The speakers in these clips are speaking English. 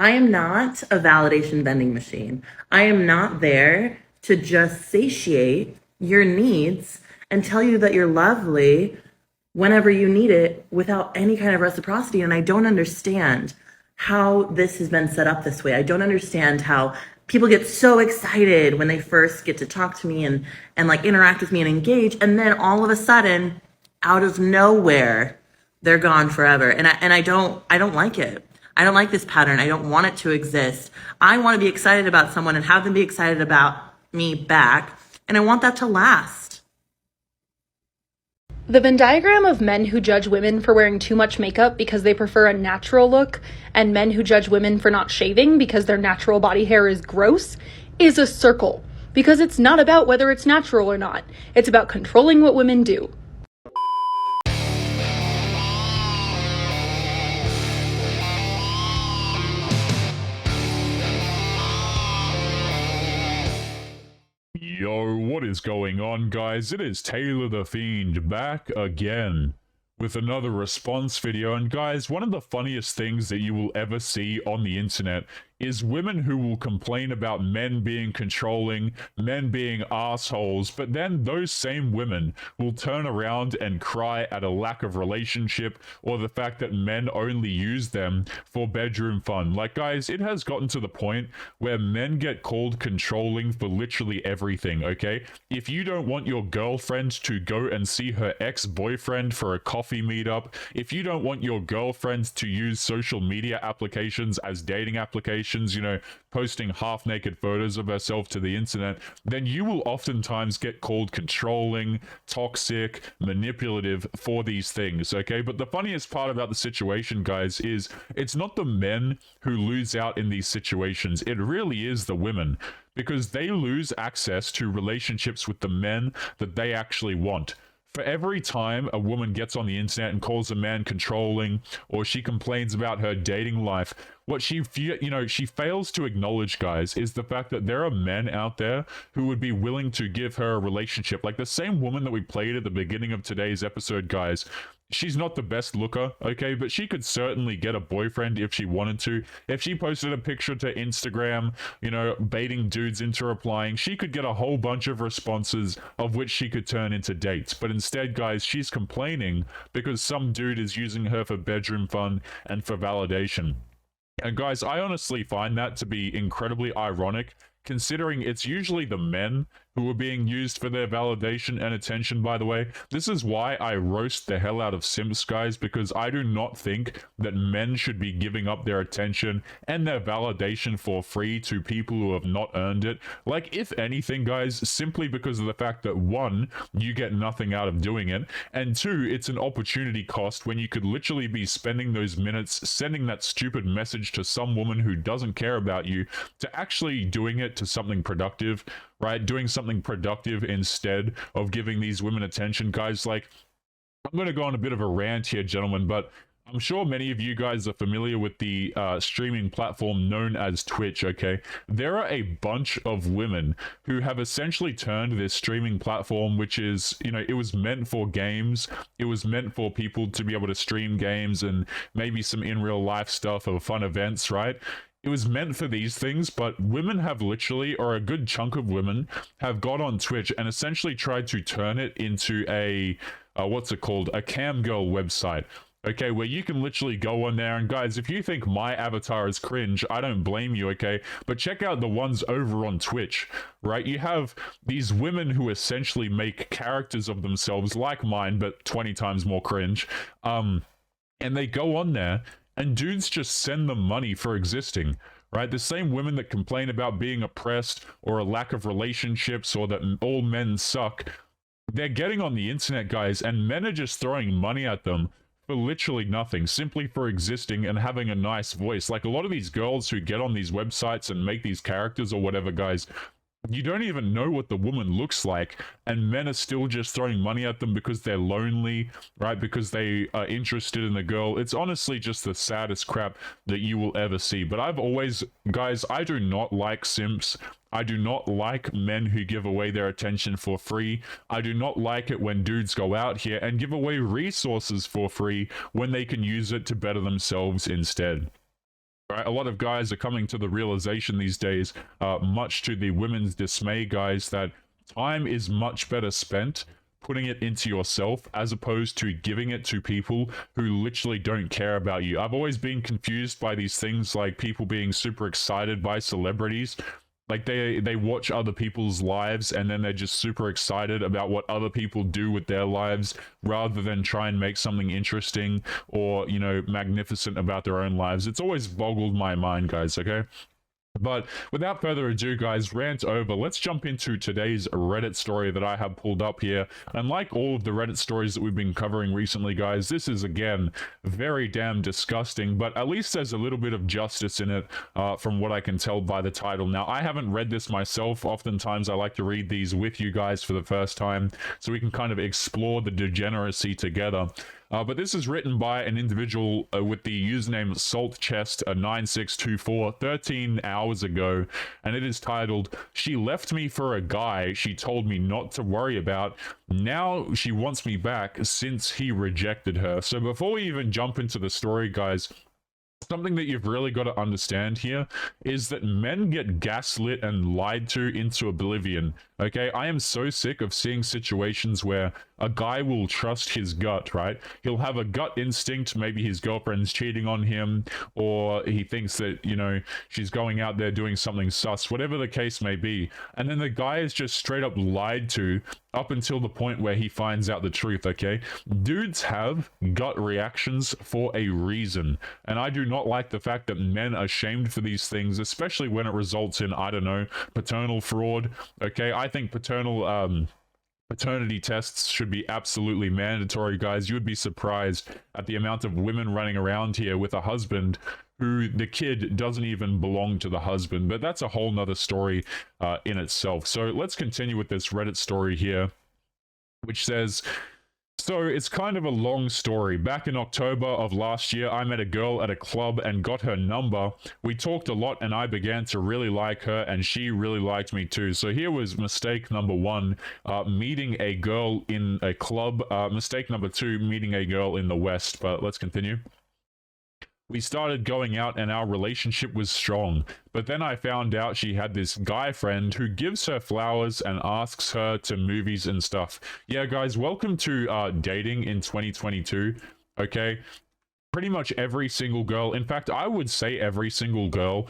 I am not a validation vending machine. I am not there to just satiate your needs and tell you that you're lovely whenever you need it without any kind of reciprocity. And I don't understand how this has been set up this way. I don't understand how people get so excited when they first get to talk to me and like interact with me and engage, and then all of a sudden, out of nowhere, they're gone forever. And I don't like it. I don't like this pattern. I don't want it to exist. I want to be excited about someone and have them be excited about me back. And I want that to last. The Venn diagram of men who judge women for wearing too much makeup because they prefer a natural look, and men who judge women for not shaving because their natural body hair is gross, is a circle. Because it's not about whether it's natural or not. It's about controlling what women do. Yo, what is going on, guys? It is Taylor the Fiend back again with another response video. And guys, one of the funniest things that you will ever see on the internet is women who will complain about men being controlling, men being assholes, but then those same women will turn around and cry at a lack of relationship or the fact that men only use them for bedroom fun. Like, guys, it has gotten to the point where men get called controlling for literally everything, okay? If you don't want your girlfriend to go and see her ex-boyfriend for a coffee meetup, if you don't want your girlfriend to use social media applications as dating applications, you know, posting half-naked photos of herself to the internet, then you will oftentimes get called controlling, toxic, manipulative for these things, okay? But the funniest part about the situation, guys, is it's not the men who lose out in these situations. It really is the women, because they lose access to relationships with the men that they actually want. For every time a woman gets on the internet and calls a man controlling, or she complains about her dating life, what she fails to acknowledge, guys, is the fact that there are men out there who would be willing to give her a relationship. Like the same woman that we played at the beginning of today's episode, guys. She's not the best looker, okay, but she could certainly get a boyfriend if she wanted to. If she posted a picture to Instagram, you know, baiting dudes into replying, she could get a whole bunch of responses of which she could turn into dates. But instead, guys, she's complaining because some dude is using her for bedroom fun and for validation. And guys, I honestly find that to be incredibly ironic, considering it's usually the men who are being used for their validation and attention, by the way. This is why I roast the hell out of simps, guys, because I do not think that men should be giving up their attention and their validation for free to people who have not earned it. Like, if anything, guys, simply because of the fact that, one, you get nothing out of doing it, and two, it's an opportunity cost when you could literally be spending those minutes sending that stupid message to some woman who doesn't care about you to actually doing it to something productive, right? Doing something productive instead of giving these women attention. Guys, like, I'm going to go on a bit of a rant here, gentlemen, but I'm sure many of you guys are familiar with the streaming platform known as Twitch, okay? There are a bunch of women who have essentially turned this streaming platform, which is, you know, it was meant for games. It was meant for people to be able to stream games and maybe some in real life stuff or fun events, right? It was meant for these things, but women have literally, or a good chunk of women, have got on Twitch and essentially tried to turn it into a, what's it called? A cam girl website. Okay, where you can literally go on there, and guys, if you think my avatar is cringe, I don't blame you, okay? But check out the ones over on Twitch, right? You have these women who essentially make characters of themselves like mine, but 20 times more cringe. And they go on there, and dudes just send them money for existing, right? The same women that complain about being oppressed or a lack of relationships or that all men suck, they're getting on the internet, guys, and men are just throwing money at them for literally nothing, simply for existing and having a nice voice. Like, a lot of these girls who get on these websites and make these characters or whatever, guys, you don't even know what the woman looks like, and men are still just throwing money at them because they're lonely, right? Because they are interested in the girl. It's honestly just the saddest crap that you will ever see. But I've always, guys, I do not like simps. I do not like men who give away their attention for free. I do not like it when dudes go out here and give away resources for free when they can use it to better themselves instead. Right? A lot of guys are coming to the realization these days, much to the women's dismay, guys, that time is much better spent putting it into yourself as opposed to giving it to people who literally don't care about you. I've always been confused by these things like people being super excited by celebrities. Like they watch other people's lives and then they're just super excited about what other people do with their lives rather than try and make something interesting or, you know, magnificent about their own lives. It's always boggled my mind, guys, okay? But without further ado, guys, rant over. Let's jump into today's Reddit story that I have pulled up here. And like all of the Reddit stories that we've been covering recently, guys, this is, again, very damn disgusting. But at least there's a little bit of justice in it from what I can tell by the title. Now, I haven't read this myself. Oftentimes, I like to read these with you guys for the first time so we can kind of explore the degeneracy together. But this is written by an individual with the username saltchest9624 13 hours ago, and it is titled, "She left me for a guy she told me not to worry about. Now she wants me back since he rejected her." So before we even jump into the story, guys, something that you've really got to understand here is that men get gaslit and lied to into oblivion. Okay, I am so sick of seeing situations where a guy will trust his gut, right? He'll have a gut instinct, maybe his girlfriend's cheating on him, or he thinks that, you know, she's going out there doing something sus, whatever the case may be. And then the guy is just straight up lied to up until the point where he finds out the truth, okay? Dudes have gut reactions for a reason. And I do not like the fact that men are shamed for these things, especially when it results in, I don't know, paternal fraud, okay? I think paternity tests should be absolutely mandatory, guys. You would be surprised at the amount of women running around here with a husband who the kid doesn't even belong to the husband. But that's a whole nother story in itself. So let's continue with this Reddit story here, which says, so it's kind of a long story. Back in October of last year, I met a girl at a club and got her number. We talked a lot and I began to really like her and she really liked me too. So here was mistake number one, meeting a girl in a club. Mistake number two, meeting a girl in the West. But let's continue. We started going out and our relationship was strong, but then I found out she had this guy friend who gives her flowers and asks her to movies and stuff. Yeah, guys, welcome to dating in 2022, okay? Pretty much every single girl, in fact, I would say every single girl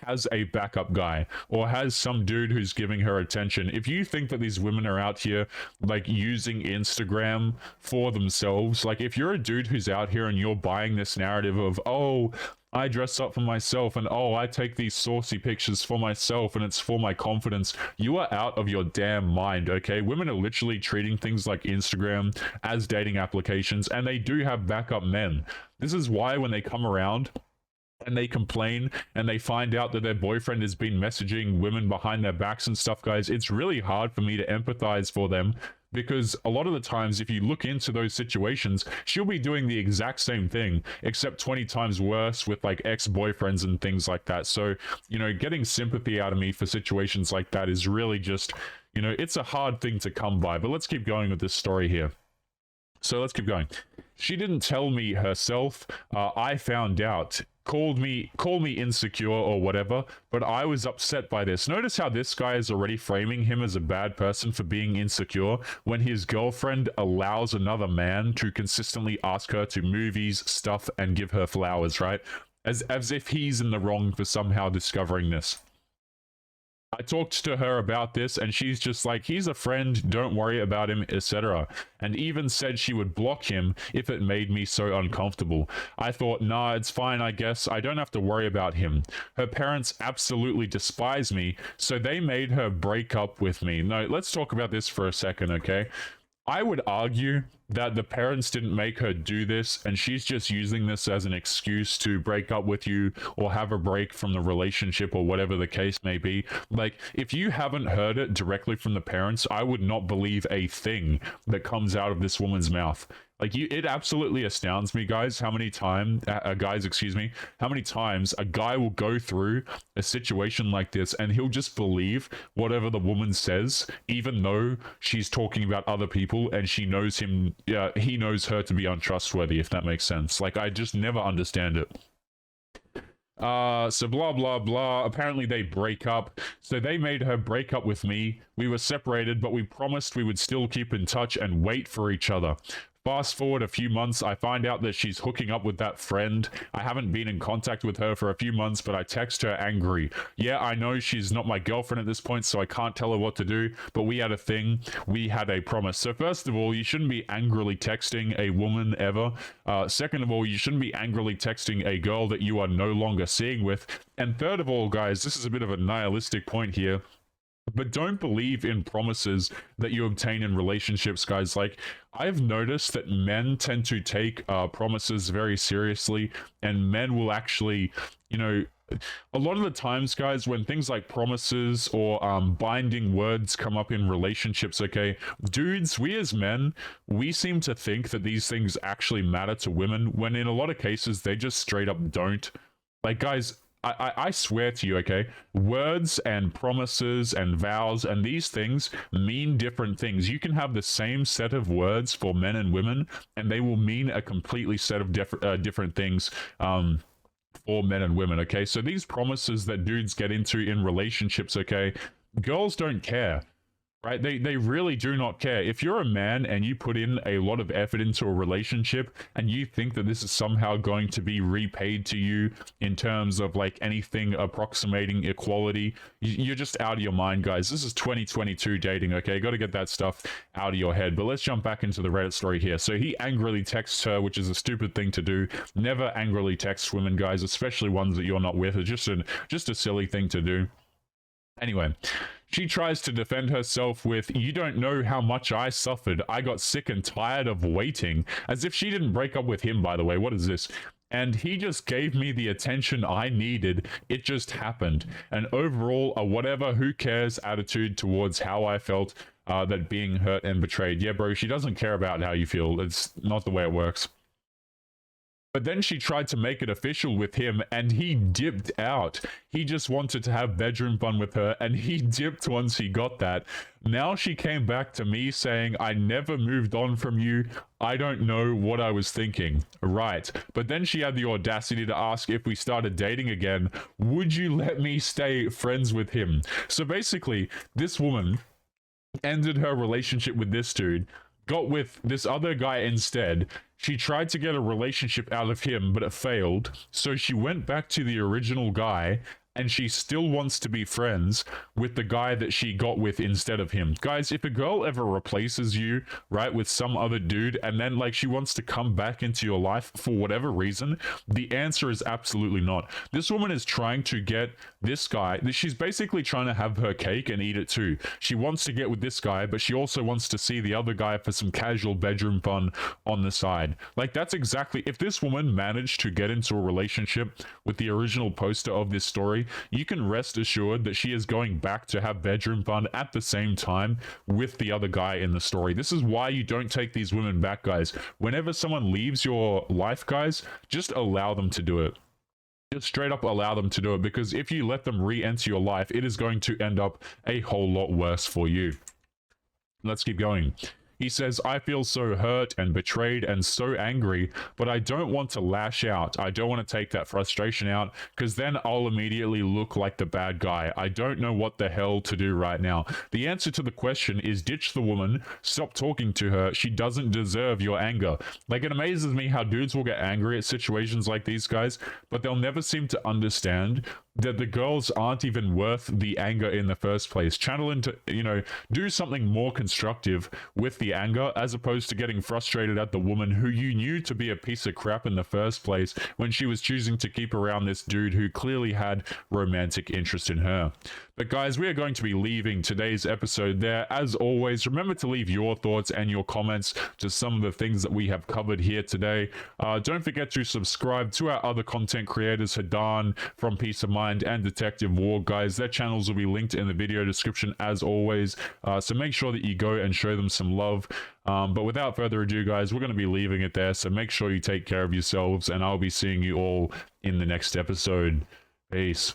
has a backup guy or has some dude who's giving her attention. If you think that these women are out here like using Instagram for themselves, like if you're a dude who's out here and you're buying this narrative of, oh, I dress up for myself and oh, I take these saucy pictures for myself and it's for my confidence, you are out of your damn mind, okay? Women are literally treating things like Instagram as dating applications and they do have backup men. This is why when they come around and they complain and they find out that their boyfriend has been messaging women behind their backs and stuff, guys, it's really hard for me to empathize for them because a lot of the times if you look into those situations, she'll be doing the exact same thing except 20 times worse with like ex-boyfriends and things like that. So, you know, getting sympathy out of me for situations like that is really just, you know, it's a hard thing to come by. But let's keep going with this story here. So let's keep going. She didn't tell me herself. I found out. Call me insecure or whatever, but I was upset by this. Notice how this guy is already framing him as a bad person for being insecure when his girlfriend allows another man to consistently ask her to movies, stuff, and give her flowers, right? As if he's in the wrong for somehow discovering this. I talked to her about this and she's just like, he's a friend, don't worry about him, etc. And even said she would block him if it made me so uncomfortable. I thought, nah, it's fine, I guess. I don't have to worry about him. Her parents absolutely despise me, so they made her break up with me. No, let's talk about this for a second, okay? I would argue that the parents didn't make her do this and she's just using this as an excuse to break up with you or have a break from the relationship or whatever the case may be. Like, if you haven't heard it directly from the parents, I would not believe a thing that comes out of this woman's mouth. Like, it absolutely astounds me, guys, how many times a guy will go through a situation like this and he'll just believe whatever the woman says, even though she's talking about other people and she knows him, he knows her to be untrustworthy, if that makes sense. Like, I just never understand it. So blah, blah, blah. Apparently they break up. So they made her break up with me. We were separated, but we promised we would still keep in touch and wait for each other. Fast forward a few months, I find out that she's hooking up with that friend. I haven't been in contact with her for a few months, but I text her angry. Yeah, I know she's not my girlfriend at this point, so I can't tell her what to do, but we had a thing. We had a promise. So first of all, you shouldn't be angrily texting a woman ever. Second of all, you shouldn't be angrily texting a girl that you are no longer seeing with. And third of all, guys, this is a bit of a nihilistic point here. But don't believe in promises that you obtain in relationships, guys. Like, I've noticed that men tend to take promises very seriously, and men will actually, you know, a lot of the times, guys, when things like promises or binding words come up in relationships, okay, dudes, we as men, we seem to think that these things actually matter to women, when in a lot of cases, they just straight up don't. Like, guys, I swear to you, okay, words and promises and vows and these things mean different things. You can have the same set of words for men and women, and they will mean a completely set of different things for men and women, okay? So these promises that dudes get into in relationships, okay, girls don't care. Right? They really do not care. If you're a man and you put in a lot of effort into a relationship and you think that this is somehow going to be repaid to you in terms of like anything approximating equality, you're just out of your mind, guys. This is 2022 dating, okay? Got to get that stuff out of your head. But let's jump back into the Reddit story here. So he angrily texts her, which is a stupid thing to do. Never angrily text women, guys, especially ones that you're not with. It's just a silly thing to do. Anyway, she tries to defend herself with, "You don't know how much I suffered. I got sick and tired of waiting." As if she didn't break up with him, by the way. What is this? "And he just gave me the attention I needed. It just happened." And overall, a whatever, who cares attitude towards how I felt, that being hurt and betrayed. Yeah, bro, she doesn't care about how you feel. It's not the way it works. But then she tried to make it official with him, and he dipped out. He just wanted to have bedroom fun with her, and he dipped once he got that. Now she came back to me saying, "I never moved on from you. I don't know what I was thinking." Right. But then she had the audacity to ask if we started dating again, would you let me stay friends with him? So basically, this woman ended her relationship with this dude, got with this other guy instead. She tried to get a relationship out of him, but it failed. So she went back to the original guy, and she still wants to be friends with the guy that she got with instead of him. Guys, if a girl ever replaces you, right, with some other dude, and then, like, she wants to come back into your life for whatever reason, the answer is absolutely not. This woman is trying to get this guy, she's basically trying to have her cake and eat it too. She wants to get with this guy, but she also wants to see the other guy for some casual bedroom fun on the side. Like, that's exactly, if this woman managed to get into a relationship with the original poster of this story, you can rest assured that she is going back to have bedroom fun at the same time with the other guy in the story. This is why you don't take these women back, guys. Whenever someone leaves your life, guys, just allow them to do it. Just straight up allow them to do it, because if you let them re-enter your life, it is going to end up a whole lot worse for you. Let's keep going. He says, "I feel so hurt and betrayed and so angry, but I don't want to lash out. I don't want to take that frustration out, because then I'll immediately look like the bad guy. I don't know what the hell to do right now." The answer to the question is ditch the woman, stop talking to her. She doesn't deserve your anger. Like, it amazes me how dudes will get angry at situations like these, guys, but they'll never seem to understand that the girls aren't even worth the anger in the first place. Channel into, do something more constructive with the anger, as opposed to getting frustrated at the woman who you knew to be a piece of crap in the first place when she was choosing to keep around this dude who clearly had romantic interest in her. But guys, we are going to be leaving today's episode there. As always, remember to leave your thoughts and your comments to some of the things that we have covered here today. Don't forget to subscribe to our other content creators, Hadan from Peace of Mind and Detective War, guys. Their channels will be linked in the video description as always, so make sure that you go and show them some love. But without further ado, guys, we're going to be leaving it there, so make sure you take care of yourselves, and I'll be seeing you all in the next episode. Peace.